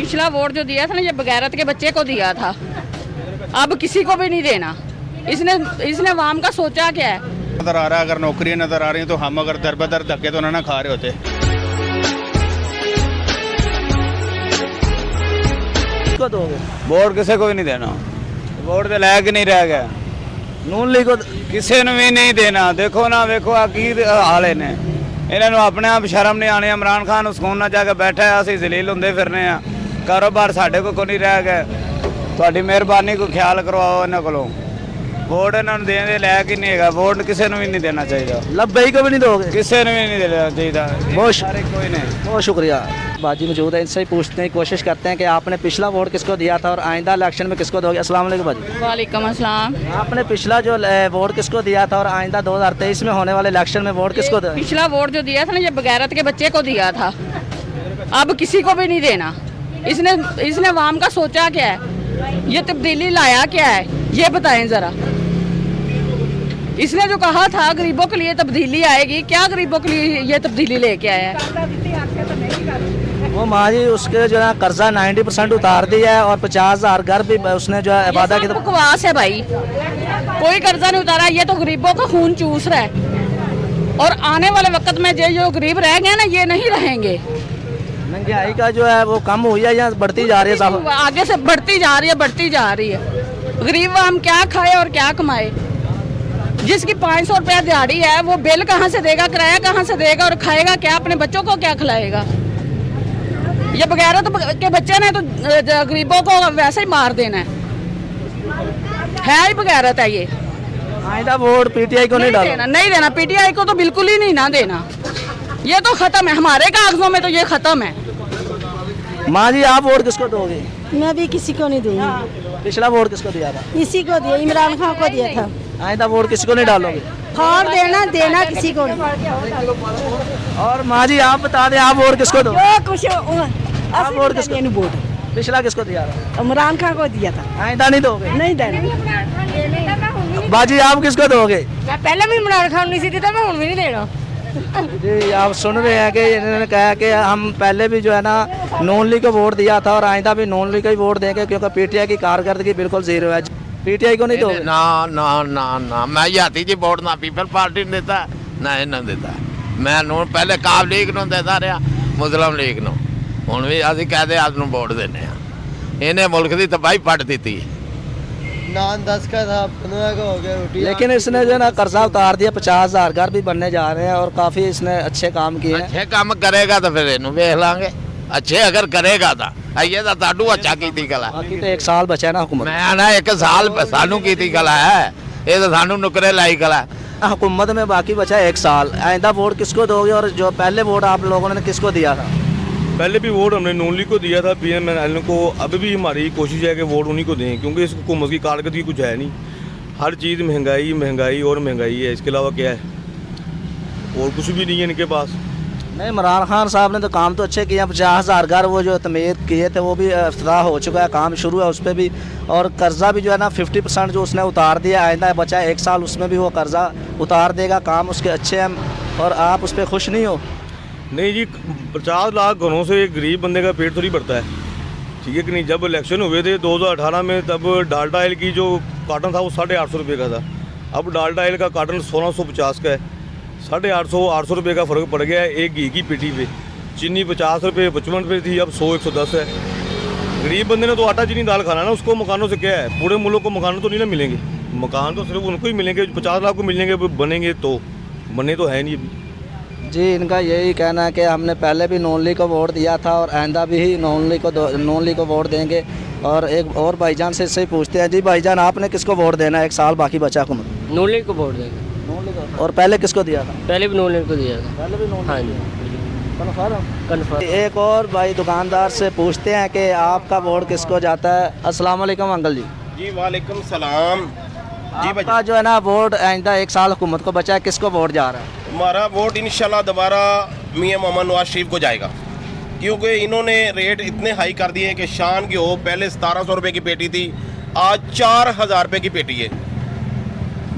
पिछला वोट जो दिया था ना, ये बगैरत के बच्चे को दिया था, अब किसी को भी नहीं देना। इसने आवाम का सोचा क्या है? नजर आ रहा है, अगर नौकरियां नजर आ रही हैं तो हम अगर दर बदर धक्के तो ना खा रहे होते। किसको दोगे? वोट किसी को भी नहीं देना, वोट के लायक नहीं रह गया। नून लीग को किसी ने भी नहीं देना। देखो ना, वेखो आ की हाल ने, इन्होंने अपने आप शर्म नहीं आनी। इमरान खान ਸਕੂਨ ਨਾਲ ਜਾ ਕੇ ਬੈਠਾ ਹੈ, ਅਸੀਂ ਜ਼ਲੀਲ ਹੁੰਦੇ ਫਿਰਨੇ ਆ। ਕਾਰੋਬਾਰ ਸਾਡੇ ਕੋਲ ਨਹੀਂ ਰਹਿ ਗਿਆ। ਤੁਹਾਡੀ ਮਿਹਰਬਾਨੀ ਕੋਈ ਖਿਆਲ ਕਰਵਾਓ ਇਹਨਾਂ ਕੋਲੋਂ। ਵੋਟ ਇਹਨਾਂ ਨੂੰ ਦੇਣ ਦੇ ਲਾਇਕ ਹੀ ਨਹੀਂ ਹੈਗਾ। ਵੋਟ ਕਿਸੇ ਨੂੰ ਵੀ नहीं देना चाहिए। लब्बई को भी नहीं दोगे? किसी ने भी नहीं देना चाहिए। कोई नहीं। बहुत शुक्रिया। बाजी मौजूद है, इनसे ही पूछते हैं, कोशिश करते हैं कि आपने पिछला वोट किसको दिया था और आइंदा इलेक्शन में किसको दोगे? अस्सलाम वालेकुम बाजी। वालेकुम अस्सलाम। आपने पिछला जो वोट किसको दिया था और आइंदा 2023 में होने वाले इलेक्शन में वोट किसको दोगे? पिछला वोट जो दिया था ना, ये बगैरत के बच्चे को दिया था, अब किसी को भी नहीं देना। इसने आवाम का सोचा क्या है? ये तब्दीली लाया क्या है, ये बताएं ज़रा। इसने जो कहा था गरीबों के लिए तब्दीली आएगी, क्या गरीबों के लिए ये तब्दीली लेके आया है? वो माँ जी उसके जो है कर्जा 90% उतार दिया है और 50,000 घर भी उसने जो है वादा ये की। सब बकवास है भाई, कोई कर्जा नहीं उतारा। ये तो गरीबों का खून चूस रहा है, और आने वाले वक्त में जो गरीब रह गए ना, ये नहीं रहेंगे। महंगाई का जो है वो कम हुई है या बढ़ती जा रही है? साहब आगे से बढ़ती जा रही है। गरीब हम क्या खाए और क्या कमाए? जिसकी 500 रुपया दिहाड़ी है, वो बिल कहाँ से देगा, किराया कहाँ से देगा, और खाएगा क्या? अपने बच्चों को क्या खिलाएगा? ये बगैरत के बच्चे ने तो गरीबों को वैसे ही मार देना है ही बगैरत है ये। आइंदा वोट पीटीआई को नहीं डालना? नहीं देना पीटीआई को तो बिल्कुल ही नहीं ना देना। ये तो खत्म है, हमारे कागजों में तो ये खत्म है। माँ जी आप वोट किसको दोगे? मैं भी किसी को नहीं दूंगी। पिछला वोट किसको दिया था? इसी को दिया, इमरान खान को दिया था। आइंदा वोट किसी को नहीं डालोगे? और देना किसी को नहीं। और माँ जी आप बता दें, आप वोट किसको दो? जो कुछ आप वोट किसको? वोट पिछला किसको दिया था? इमरान खान को दिया था। आइंदा नहीं दोगे? नहीं देना। बाजी आप किसको दोगे? पहले भी इमरान खान नहीं सी देता, मैं हूं भी नहीं देना। जी आप सुन रहे हैं कि इन्होंने कहा कि हम पहले भी जो है ना नून लीग को वोट दिया था और आइंदा भी नून लीग को ही वोट देंगे, क्योंकि पीटीआई की कारकर्दगी बिल्कुल जीरो है। पीटीआई को नहीं दोगे? ना ना ना ना, मैं जाती जी वोट ना पीपल पार्टी ने देता ना इन्होंने देता। मैं नून पहले काब लीग ਨੂੰ देता रहा, मुस्लिम लीग ਨੂੰ। ਹੁਣ ਵੀ ਅਸੀਂ ਕਹਦੇ ਆਪ ਨੂੰ ਵੋਟ ਦਿੰਨੇ ਆ। ਇਹਨੇ ਮੁਲਕ ਦੀ ਤਬਾਹੀ ਪੱਟ ਦਿੱਤੀ। नान 10 का था, 15 का हो गया। रोटी लेकिन इसने जो है ना कर्जा उतार दिया, 50,000 घर भी बनने जा रहे हैं और काफी इसने अच्छे काम किए हैं। अच्छे काम करेगा तो फिर ਇਹਨੂੰ ਵੇਖ ਲਾਂਗੇ। अच्छे अगर करेगा ਤਾਂ ਆਈਏ ਤਾਂ ਤਾਡੂ ਅੱਛਾ ਕੀਤੀ ਗਲਾ। बाकी तो 1 साल बचा है ना हुकूमत। ਮੈਂ ਨਾ 1 ਸਾਲ ਸਾਨੂੰ ਕੀਤੀ ਗਲਾ ਹੈ, ਇਹ ਤਾਂ ਸਾਨੂੰ ਨੁਕਰੇ ਲਾਈ गला। हुकूमत में बाकी बचा है 1 साल। आइंदा वोट किसको दोगे? और जो पहले वोट आप लोगों ने किसको दिया था? पहले भी वोट हमने नून लीग को दिया था, पीएमएल को। अभी भी हमारी कोशिश है कि वोट उन्हीं को दें, क्योंकि इस हुकूमत की कारकर्दगी कुछ है नहीं। हर चीज़ महंगाई महंगाई और महंगाई है, इसके अलावा क्या है? और कुछ भी नहीं है इनके पास। नहीं, इमरान खान साहब ने तो काम तो अच्छे किए हैं। 50,000 घर वो जो तमीर किए थे वो भी इफ्तिताह हो चुका है, काम शुरू है उस पर भी। और कर्जा भी जो है ना 50% जो उसने उतार दिया, आइंदा बचा है 1 साल, उसमें भी वो कर्जा उतार देगा। काम उसके अच्छे हैं और आप उस पर खुश नहीं हो? नहीं जी, 50 लाख घरों से एक गरीब बंदे का पेट थोड़ी भरता है, ठीक है कि नहीं। जब इलेक्शन हुए थे 2018 में, तब डाल्डा ऑयल की जो कार्टन था वो 850 रुपये का था। अब डाल्डा ऑयल का कार्टन 1650 का है। 850 रुपये का फ़र्क पड़ गया है एक घी की पेटी पे। चीनी 50 रुपये 55 रुपये थी, अब 100-110 है। गरीब बंदे ने तो आटा चीनी दाल खाना ना, उसको मकानों से क्या है? पूरे मुल्क को मकान तो नहीं ना मिलेंगे। मकान तो सिर्फ उनको ही मिलेंगे, 50 लाख को मिलेंगे, बनेंगे तो बने तो है नहीं। जी इनका यही कहना है कि हमने पहले भी नून लीग को वोट दिया था और आइंदा भी नून लीग को वोट देंगे। और एक और भाईजान से इससे ही पूछते हैं। जी भाईजान आपने किसको वोट देना है? 1 साल बाकी बचा हुकूमत। नून लीग को वोट देंगे। नून लीग। और पहले किसको दिया था? पहले भी नून लीग को दिया था। पहले भी नून। हाँ जी, कन्फर्म। एक और भाई दुकानदार से पूछते हैं कि आपका वोट किसको जाता है? अस्सलाम वालेकुम अंकल जी। जी वालेकुम सलाम। जी आपका जो है ना वोट आइंदा 1 साल हुकूमत को बचा है, किसको वोट जा रहा है? हमारा वोट इंशाल्लाह दोबारा मियां मोहम्मद नवाज शरीफ को जाएगा, क्योंकि इन्होंने रेट इतने हाई कर दिए हैं कि शान की हो। पहले 1700 रुपये की पेटी थी, आज 4000 रुपये की पेटी है।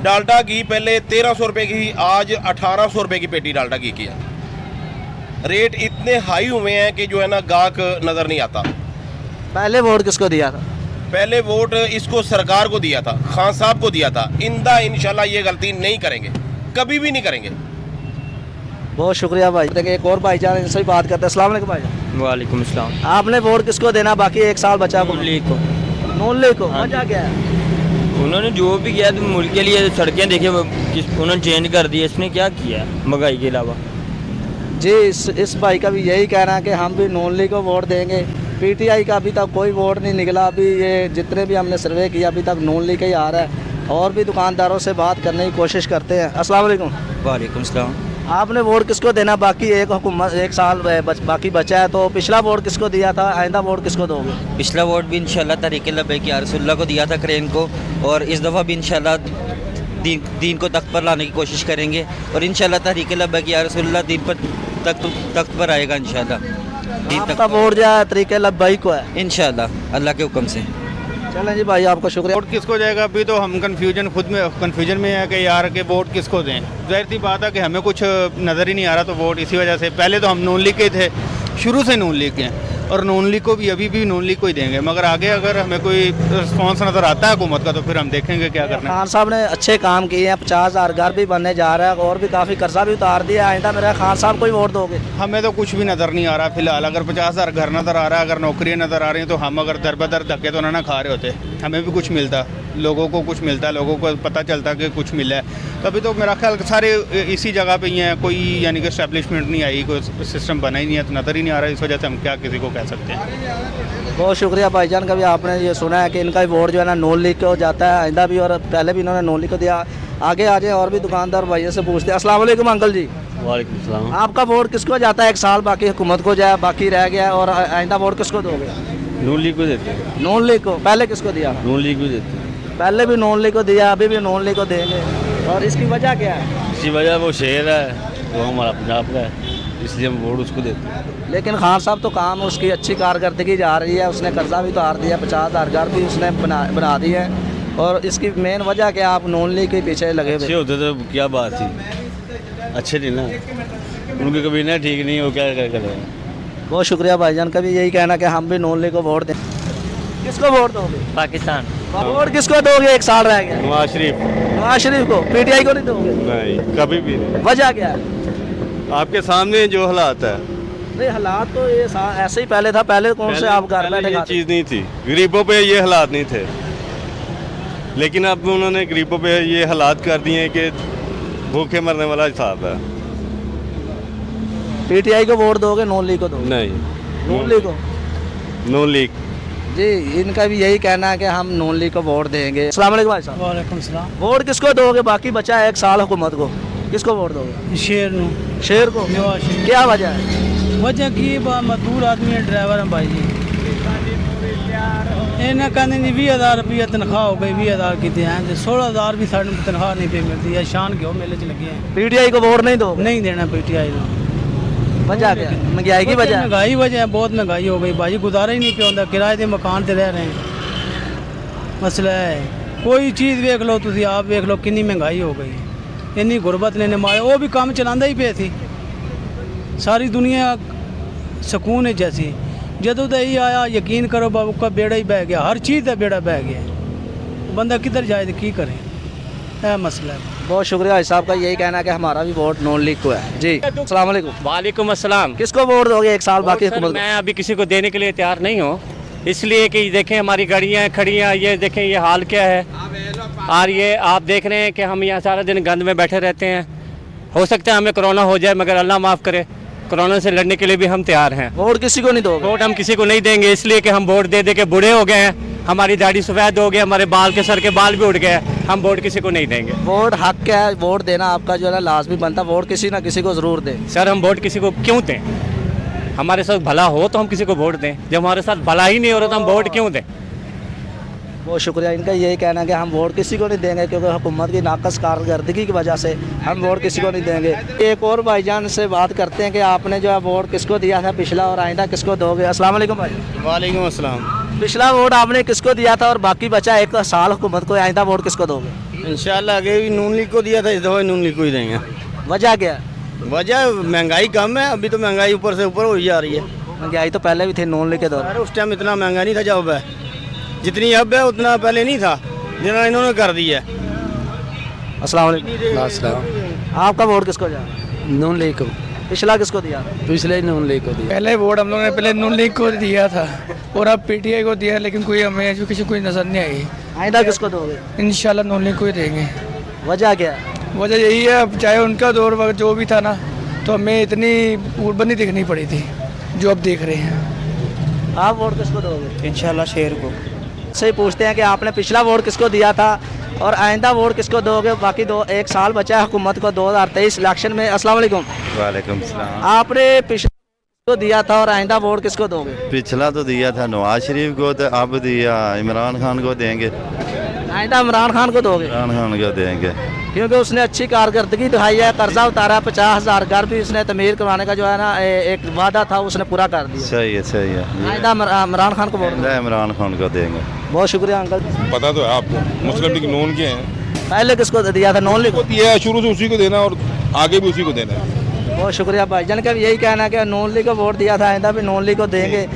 डाल्डा घी पहले 1300 रुपये की, आज 1800 रुपये की पेटी डाल्डा घी की है। रेट इतने हाई हुए हैं कि जो है ना गाहक नज़र नहीं आता। पहले वोट किसको दिया था? पहले वोट इसको सरकार को दिया था, खान साहब को दिया था। इंदा इंशाल्लाह ये गलती नहीं करेंगे, कभी भी नहीं करेंगे। बहुत शुक्रिया भाई। देखिए एक और भाईजान, इनसे भी बात करते हैं। अस्सलाम वालेकुम भाईजान। वालेकुम सलाम। आपने वोट किसको देना, बाकी 1 साल बचा? नून लीग को। नून लीग को। वजह क्या है? उन्होंने जो भी किया तो मुल्क के लिए सड़कें देखिए उन्होंने चेंज कर दी, इसने क्या किया महंगाई के अलावा। जी इस भाई का भी यही कहना है कि हम भी नून लीग को वोट देंगे। पीटीआई का अभी तक कोई वोट नहीं निकला। अभी ये जितने भी हमने सर्वे किया अभी तक नून लीग का ही आ रहा है। और भी दुकानदारों से बात करने की कोशिश करते हैं। अस्सलाम वालेकुम। वालेकुम सलाम। आपने वोट किसको देना, बाकी एक साल बाकी बचा है, तो पिछला वोट किसको दिया था, आइंदा वोट किसको दोगे? पिछला वोट भी इंशाल्लाह तहरीक लब्बैक या रसूलुल्लाह को दिया था, क्रेन को, और इस दफ़ा भी इंशाल्लाह दीन को तख्त पर लाने की कोशिश करेंगे और इंशाल्लाह तहरीक लब्बैक या रसूलुल्लाह दीन पर तख्त पर आएगा इंशाल्लाह। दीन आपका वोट जो है तरीके लब्बैक को है इंशाल्लाह अल्लाह के हुक्म से। चलें जी भाई, आपका शुक्रिया। वोट किसको जाएगा अभी तो हम कन्फ्यूजन में है कि यार के वोट किसको दें। जाहिर सी बात है कि हमें कुछ नज़र ही नहीं आ रहा, तो वोट इसी वजह से। पहले तो हम नून लीग के थे, शुरू से नून लीग के हैं, और नून लीग को भी अभी भी नून लीग को ही देंगे। मगर आगे अगर हमें कोई रिस्पॉन्स नज़र आता है हुकूमत का तो फिर हम देखेंगे क्या करना है। खान साहब ने अच्छे काम किए हैं, 50,000 घर भी बनने जा रहा है और भी काफ़ी कर्जा भी उतार दिया। आइंदा मेरा खान साहब को ही वोट दोगे? हमें तो कुछ भी नज़र नहीं आ रहा फिलहाल। अगर 50,000 घर नज़र आ रहा है, अगर नौकरियाँ नज़र आ रही हैं, तो हम अगर दर बदर धक्के तो ना खा रहे होते, हमें भी कुछ मिलता, लोगों को कुछ मिलता, लोगों को पता चलता कि कुछ मिला है। तभी तो मेरा ख्याल सारे इसी जगह पे ही हैं, कोई यानी कि एस्टेब्लिशमेंट नहीं आई, कोई सिस्टम बना ही नहीं है, तो नज़र ही नहीं आ रहा। इस वजह से हम क्या किसी को कह सकते हैं। बहुत शुक्रिया भाईजान का भी। आपने ये सुना है कि इनका वोट जो है ना नून लीग को जाता है आइंदा भी, और पहले भी इन्होंने नून लीग को दिया। आगे आ जाए और भी दुकानदार भाइयों से पूछते हैं। अस्सलाम वालेकुम अंकल जी। वालेकुम सलाम। आपका वोट किसको जाता है? 1 साल बाकी हुकूमत को जाए, बाकी रह गया, और आइंदा वोट किसको दोगे? नून लीग को देते हैं। नून लीग को। पहले किसको दिया? नून लीग को देते हैं। पहले भी नून लीग को दिया, अभी भी नून लीग को देंगे। और इसकी वजह क्या है? इसी वजह वो शेर है, वो हमारा पंजाब का है, इसलिए हम वोट उसको देते हैं। लेकिन खान साहब तो काम उसकी अच्छी कारकर्दगी जा रही है। उसने कर्जा भी उतार दिया, 50,000 घर भी उसने बना दिए हैं। और इसकी मेन वजह क्या, आप नून लीग के पीछे लगे अच्छे हुए? होते तो क्या बात थी, अच्छे नहीं ना, उनके कभी ना ठीक नहीं हो, क्या करें। बहुत शुक्रिया भाईजान का भी यही कहना कि हम भी नून लीग को वोट दें। किसको वोट दोगे? पाकिस्तान। वोट किसको दोगे? 1 साल रह गया। नवाज शरीफ। नवाज शरीफ को। पीटीआई को नहीं दोगे? नहीं, कभी भी नहीं। वजह क्या है? आपके सामने जो हालात है, नहीं हालात तो ये ऐसे ही पहले था। पहले कौन से आप घर बैठे ये खाते? चीज़ नहीं थी, गरीबों पे ये हालात नहीं थे, लेकिन अब उन्होंने गरीबों पे ये हालात कर दिए हैं कि भूखे मरने वाला हिसाब है। पीटीआई को वोट दोगे, नून लीग को दोगे? नहीं, नून लीग को। नून लीग। जी इनका भी यही कहना है कि हम नून लीग को वोट देंगे। अस्सलाम वालेकुम भाई साहब। वालेकुम सलाम। वोट किसको दोगे? बाकी बचा है 1 साल हुकूमत को, किसको वोट दोगे? शेर नू शेर को। नवाज शरीफ। क्या वजह है? वजह की मजदूर आदमी है, ड्राइवर है भाई जी। इन्हें कहते जी 20,000 रुपया तनख्वाह हो गई, 20,000 की हैं, 16,000 भी साढ़े तनख्वाह नहीं पे मिलती है। शान क्यों मेले च लगे हैं। पीटीआई को वोट नहीं दोगे? नहीं देना पीटीआई को। वजह क्या? महंगाई की वजह? महंगाई वजह है, बहुत महंगाई हो गई भाई, गुजारा ही नहीं पे होता, किराए के मकान ते रह रहे हैं। मसला है कोई चीज़ वेख लो तुम, आप वेख लो कितनी महंगाई हो गई, इन्नी गुरबत ने मारे। वो भी काम चलाता ही पे थी, सारी दुनिया सुकून है जैसी। जदों तो यही आया यकीन करो बाबू का बेड़ा ही बह गया, हर चीज़ का बेड़ा बह गया। बंदा किधर जाए तो की करे, यह मसला है। बहुत शुक्रिया भाई साहब का। यही कहना है कि हमारा भी वोट नून लीग को है। जी अस्सलाम वालेकुम। वालेकुम अस्सलाम। किसको वोट दोगे 1 साल बाकी सर, हुकूमत? मैं अभी किसी को देने के लिए तैयार नहीं हूँ, इसलिए कि देखें हमारी गाड़ियाँ खड़ी हैं, ये देखें ये हाल क्या है। और ये आप देख रहे हैं कि हम यहाँ सारा दिन गंद में बैठे रहते हैं। हो सकता है हमें कोरोना हो जाए, मगर अल्लाह माफ़ करे, कोरोना से लड़ने के लिए भी हम तैयार हैं। वोट किसी को नहीं दोगे? वोट हम किसी को नहीं देंगे, इसलिए कि हम वोट दे दे के बूढ़े हो गए हैं, हमारी दाढ़ी सफ़ेद हो गई, हमारे बाल के सर के बाल भी उड़ गए हैं, हम वोट किसी को नहीं देंगे। वोट हक है, वोट देना आपका जो है ना लाजमी बनता। वोट किसी ना किसी को ज़रूर दें। सर हम वोट किसी को क्यों दें? हमारे साथ भला हो तो हम किसी को वोट दें, जब हमारे साथ भला ही नहीं हो रहा तो हम वोट क्यों दें? बहुत शुक्रिया। इनका यही कहना है कि हम वोट किसी को नहीं देंगे क्योंकि हुकूमत की नाकस कारकर्दगी की वजह से हम वोट किसी को नहीं देंगे। एक और भाईजान से बात करते हैं कि आपने जो है वोट किसको दिया था पिछला, और आइंदा किसको दोगे? अस्सलाम वालेकुम भाई। वालेकुम अस्सलाम। पिछला वोट आपने किसको दिया था और बाकी बचा 1 साल हुकूमत को, आइंदा वोट किसको दोगे? इंशाल्लाह आगे भी नून लीग को दिया था, इस दफ़ा नून लीग को ही देंगे। वजह क्या है? वजह महंगाई कम है, अभी तो महंगाई ऊपर से ऊपर हो ही जा रही है। महंगाई तो पहले भी थी नून लीग के दौर अरे उस टाइम इतना महंगा नहीं था जब है, जितनी अब है उतना पहले नहीं था, जितना इन्होंने कर दिया है। अस्सलाम वालेकुम। आपका वोट किसको जा? नून लीग को। पिछला किसको दिया? पिछले नून लीग को दिया। पहले वोट हम लोगों ने पहले नून लीग को दिया था और अब पीटीआई को दिया, लेकिन कोई हमें एजुकेशन कोई नजर नहीं आई। आइंदा किसको दोगे? इंशाल्लाह नून लीग को ही देंगे। वजह क्या है? वजह यही है, अब चाहे उनका दौर वक्त जो भी था ना, तो हमें इतनी उर्बनी दिखनी पड़ी थी जो अब देख रहे हैं। आप वोट किसको दोगे? इंशाल्लाह शेर को। सही पूछते हैं कि आपने पिछला वोट किसको दिया था और आइंदा वोट किसको दोगे? बाकी एक साल बचा है हुकूमत को 2023 इलेक्शन में। अस्सलाम वालेकुम। वालेकुम सलाम। आपने पिछला को दिया था और आइंदा वोट किसको दोगे? पिछला तो दिया था नवाज शरीफ को, तो अब दिया इमरान खान को देंगे। आइंदा इमरान खान को दोगे? इमरान खान को देंगे क्योंकि उसने अच्छी कारकर्दगी दिखाई है, कर्जा उतारा, 50,000 घर भी उसने तमीर करवाने का जो है ना एक वादा था उसने पूरा कर दिया। सही है, सही है। आइंदा इमरान खान को वोट दोगे? इमरान खान को देंगे। बहुत शुक्रिया अंकल। पता तो है आपको, मुस्लिम लीग नून के हैं। पहले किसको दिया था? नून लीग को दिया है, शुरू से उसी को देना और आगे भी उसी को देना है। बहुत शुक्रिया भाईजान का भी यही कहना है कि नून लीग को वोट दिया था, आइंदा भी नून लीग को देंगे।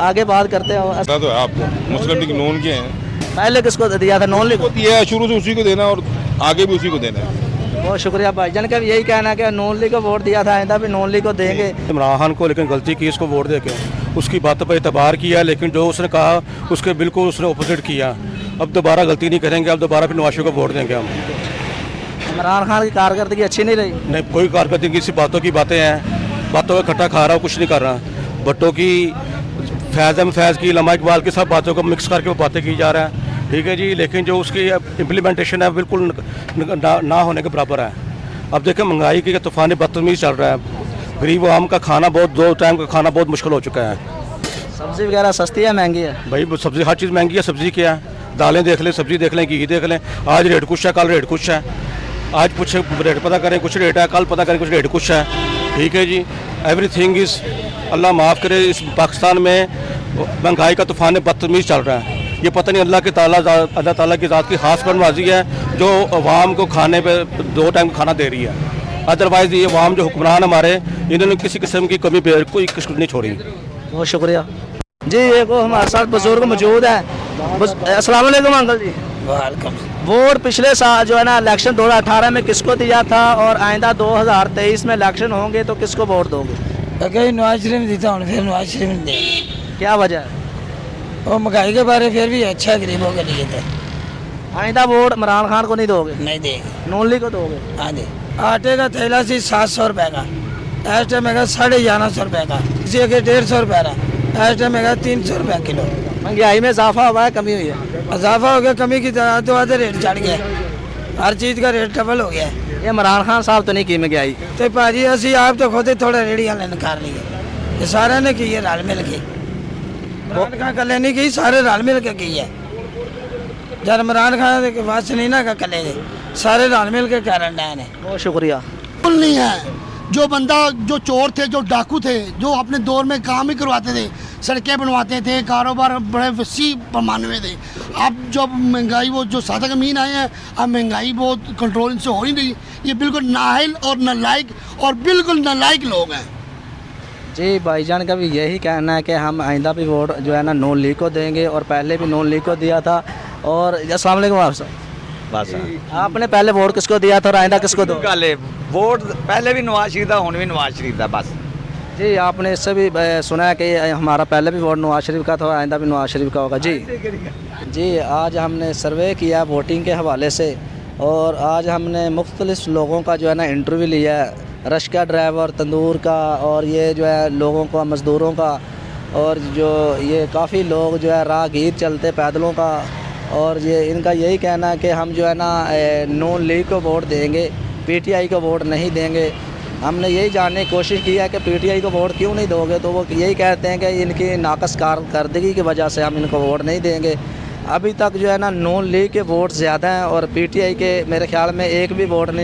आगे बात करते हो। पता तो है आपको, मुस्लिम लीग नून के हैं। पहले किसको दिया था? नून लीग को दिया है, शुरू से उसी को देना और आगे भी उसी को देना है। बहुत शुक्रिया भाईजान का भी यही कहना है कि नून लीग को वोट दिया था, आइंदा भी नून लीग को देंगे। इमरान खान को लेकिन गलती की इसको वोट देके, उसकी बातों पर एतबार किया, लेकिन जो उसने कहा उसके बिल्कुल उसने अपोजिट किया। अब दोबारा गलती नहीं करेंगे, अब दोबारा फिर नवाज शरीफ को वोट देंगे हम। इमरान खान की कारकर्दगी अच्छी नहीं रही? नहीं, कोई कारकर्दगी, सिर्फ बातों की बातें हैं, बातों का खट्टा खा रहा हूँ, कुछ नहीं कर रहा। भट्टो की, फैज़ की, लम्हा इकबाल की सब बातों को मिक्स करके वो बातें की जा रहा है, ठीक है जी। लेकिन जो उसकी इम्प्लीमेंटेशन है बिल्कुल ना होने के बराबर है। अब देखें महंगाई की तूफानी बदतमीज़ चल रहा है, गरीब आम का खाना बहुत, 2 टाइम का खाना बहुत मुश्किल हो चुका है। सब्जी वगैरह सस्ती है महंगी है? भाई सब्जी हर चीज़ महंगी है। सब्जी क्या है, दालें देख लें, सब्जी देख लें, घी देख लें। आज रेट कुछ है, कल रेट कुछ है। आज कुछ रेट पता करें कुछ रेट है, कल पता करें कुछ रेट कुछ है, ठीक है जी। एवरीथिंग इज़, अल्लाह माफ़ करे, इस पाकिस्तान में महंगाई का तूफान बदतमीज़ चल रहा है। ये पता नहीं अल्लाह ताला की ज़ात की खास बनवाजी है जो अवाम को खाने पे 2 टाइम खाना दे रही है। अदरवाइज़ ये अवाम जो हुक्मरान हमारे, इन्होंने किसी किस्म की कमी पे कोई किस्म नहीं छोड़ी। बहुत शुक्रिया जी। एक हमारे साथ बुजुर्ग मौजूद है। अस्सलाम वालेकुम अंकल जी। वेलकम। वोट पिछले साल जो है ना इलेक्शन 2018 में किसको दिया था और आइंदा 2023 में इलेक्शन होंगे तो किसको वोट दोगे? नवाज शरीफ देता हूँ, फिर नवाज शरीफ ने दे। क्या वजह है? और महंगाई के बारे फिर भी अच्छा गरीबों के लिए थे। आइंदा वोट इमरान खान को नहीं दोगे? नहीं देंगे। नून लीग को दोगे? हाँ जी। आटे का थैला सी 700 रुपये का, इस टाइम है 1150 रुपये का, किसी के 150 रुपये का, इस टाइम है 300 रुपये किलो। महंगाई में इजाफा हुआ है, कमी हुई है? इजाफा हो गया, कमी की तो आधे रेट चढ़ गया, हर चीज़ का रेट डबल हो गया है। ये इमरान खान साहब तो नहीं की महंगाई? तो भाजी असी आप तो खुद ही थोड़ा रेड़ियाँ लेने कर ली है, ये सारे ने की है रल मिल के। इमरान खान कले नहीं की, सारे रल मिल के की है। जब इमरान खान के पास नहीं ना कले, सारे रल मिल के कारण ने। बहुत शुक्रिया। नहीं है, जो बंदा, जो चोर थे, जो डाकू थे, जो अपने दौर में काम ही करवाते थे, सड़कें बनवाते थे, कारोबार बड़े वसी पैमाने में थे। अब जब महंगाई, वो जो सादा कमीन आए हैं, अब महंगाई बहुत कंट्रोल से हो ही नहीं। ये बिल्कुल नाअहल और नालायक और बिल्कुल नालायक लोग हैं जी। भाईजान का भी यही कहना है कि हम आइंदा भी वोट जो है ना नून लीग को देंगे और पहले भी नून लीग को दिया था। और अस्सलाम वालेकुम आपसे। बस आपने पहले वोट किसको दिया था और आइंदा किसको दो? वोट पहले भी नवाज शरीफ था, हुण भी नवाज शरीफ था बस जी। आपने इससे भी सुना है कि हमारा पहले भी वोट नवाज शरीफ का था और आइंदा भी नवाज शरीफ का होगा जी। जी, आज हमने सर्वे किया वोटिंग के हवाले से और आज हमने मुख्तलिफ लोगों का जो है ना इंटरव्यू लिया है, रश्का ड्राइवर, तंदूर का, और ये जो है लोगों का, मज़दूरों का, और जो ये काफ़ी लोग जो है राहगीर चलते पैदलों का। और ये इनका यही कहना है कि हम जो है ना नून लीग को वोट देंगे, पीटीआई को वोट नहीं देंगे। हमने यही जानने की कोशिश की है कि पीटीआई को वोट क्यों नहीं दोगे, तो वो यही कहते हैं कि इनकी नाकस कारकर्दगी की वजह से हम इनको वोट नहीं देंगे। अभी तक जो है ना नून लीग के वोट ज़्यादा हैं और पीटीआई के मेरे ख्याल में एक भी वोट नहीं